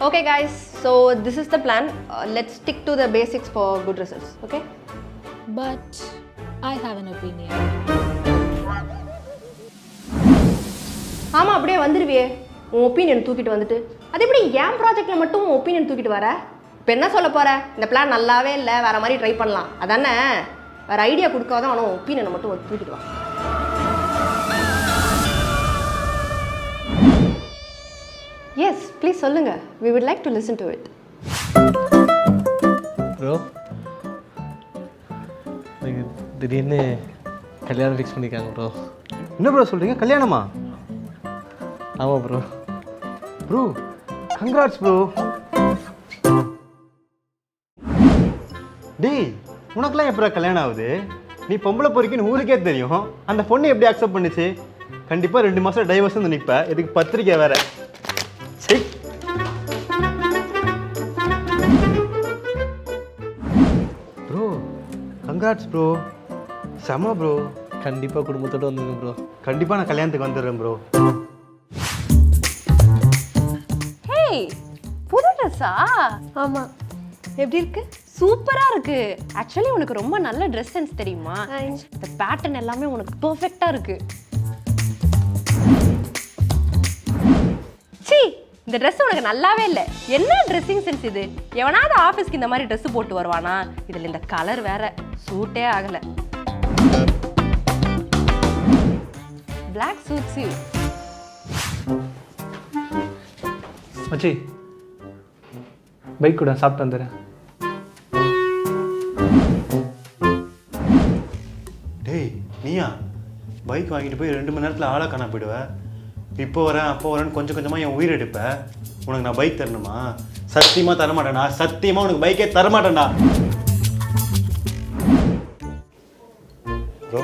Okay guys, so this is the plan. Let's stick to the basics for good results, okay? But I have an opinion. ஆமாம் அப்படியே வந்துடுவியே உன் opinion தூக்கிட்டு வந்துட்டு அது எப்படி என் ப்ராஜெக்டில் மட்டும் உன் ஒப்பீனியன் தூக்கிட்டு வர இப்போ என்ன சொல்ல போகிற இந்த பிளான் நல்லாவே இல்லை வேறு மாதிரி ட்ரை பண்ணலாம் அதானே வேறு ஐடியா கொடுக்காதான் அவனும் ஒப்பீனியனை மட்டும் தூக்கிட்டு வா எஸ் ப்ளீஸ் சொல்லுங்க we would like to listen to it bro திடீர்னு கல்யாணம் ஃபிக்ஸ் பண்ணியிருக்காங்க ப்ரோ. என்ன ப்ரோ சொல்கிறீங்க? கல்யாணமா? ஆமாம் ப்ரோ. Bro congrats bro. டேய் உனக்குலாம் எப்போ கல்யாணம் ஆகுது? நீ பொம்பளை பொறுக்கின்னு ஊருக்கே தெரியும். அந்த பொண்ணு எப்படி அக்செப்ட் பண்ணுச்சு? கண்டிப்பாக 2 மாதம் டைவர்ஸ் வந்து நிற்ப. இதுக்கு பத்திரிக்கை வேற. சரி ப்ரோ கங்க்ராட்ஸ் ப்ரோ. செம ப்ரோ. கண்டிப்பாக குடும்பத்தோடு வந்துருங்க ப்ரோ. கண்டிப்பாக நான் கல்யாணத்துக்கு வந்துடுறேன் ப்ரோ. ஹேய் புது ட்ரெஸ்ஸா? ஆமாம். எப்படி இருக்கு? சூப்பராக இருக்கு. ஆக்சுவலி உனக்கு ரொம்ப நல்ல ட்ரெஸ் சென்ஸ் தெரியுமா? இந்த பேட்டர்ன் எல்லாமே உனக்கு பர்ஃபெக்டாக இருக்கு. சி இந்த ட்ரெஸ் உனக்கு நல்லாவே இல்லை. என்ன ட்ரெஸ்ஸிங் சென்ஸ் இது? எவனாவது ஆஃபீஸ்க்கு இந்த மாதிரி ட்ரெஸ் போட்டு வருவானா? இதில் இந்த கலர் வேற சூட்டே ஆகலை. Black suits you. மச்சி பைக் கூட சாப்பிட்டு வந்துடுறேன். டேய் நீயா பைக் வாங்கிட்டு போய் 2 மணி நேரத்தில் ஆளை காண போயிடுவேன். இப்போ வரேன் அப்போ வரேன்னு கொஞ்சம் கொஞ்சமாக என் உயிர் எடுப்பேன். உனக்கு நான் பைக் தரணுமா? சத்தியமாக தரமாட்டேன்டா. சத்தியமாக உனக்கு பைக்கே தரமாட்டேன்டா. Bro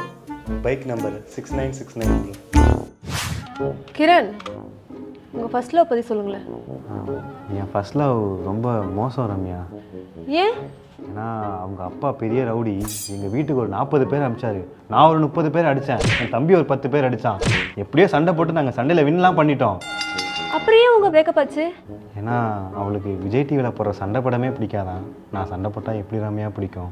bike number 6969 bro. Kiran உங்கள் ஃபர்ஸ்ட் லவ் பற்றி சொல்லுங்களேன். என் ஃபர்ஸ்ட் லவ் ரொம்ப மோசம் ரம்யா. ஏன்? ஏன்னா அவங்க அப்பா பெரிய ரவுடி. எங்கள் வீட்டுக்கு ஒரு 40 பேர் அனுப்பிச்சாரு. நான் ஒரு 30 பேர் அடித்தேன். என் தம்பி ஒரு 10 பேர் அடித்தான். எப்படியோ சண்டை போட்டு நாங்கள் சண்டையில் வின்லாம் பண்ணிட்டோம். அப்படியே உங்கள் பிரேக்கப் ஆச்சு? ஏன்னா அவளுக்கு விஜய் டிவியில் போடுற சண்டை படமே பிடிக்காதான். நான் சண்டை போட்டால் எப்படி ரம்யா பிடிக்கும்?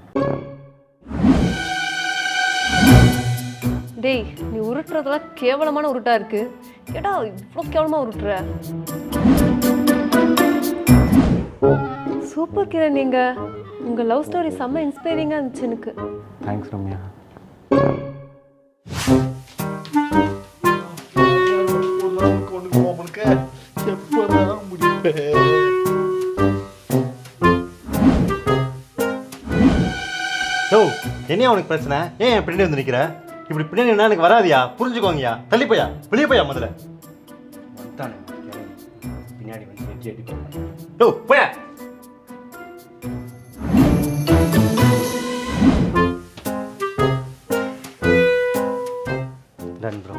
டேய் நீ உருட்டுறதெல்லாம் கேவலமான உருட்டா இருக்கு. ஏடா இவ்வளோ கேவலமாக உருட்டுற? சூப்பர் கிரண். நீங்கள் உங்கள் லவ் ஸ்டோரி செம்ம இன்ஸ்பைரிங்காக இருந்துச்சு எனக்கு. தேங்க்ஸ் ரம்யா. ஓ என்னையா உனக்கு பிரச்சனை? ஏன் என் பின்னாடி வந்து நிற்கிற? இப்படி பின்னாடி என்ன எனக்கு வராதியா? புரிஞ்சுக்கோங்கயா. தள்ளி போயா, வெளியே போயா. முதல்ல பின்னாடி வந்து ஓ போயா. Done bro.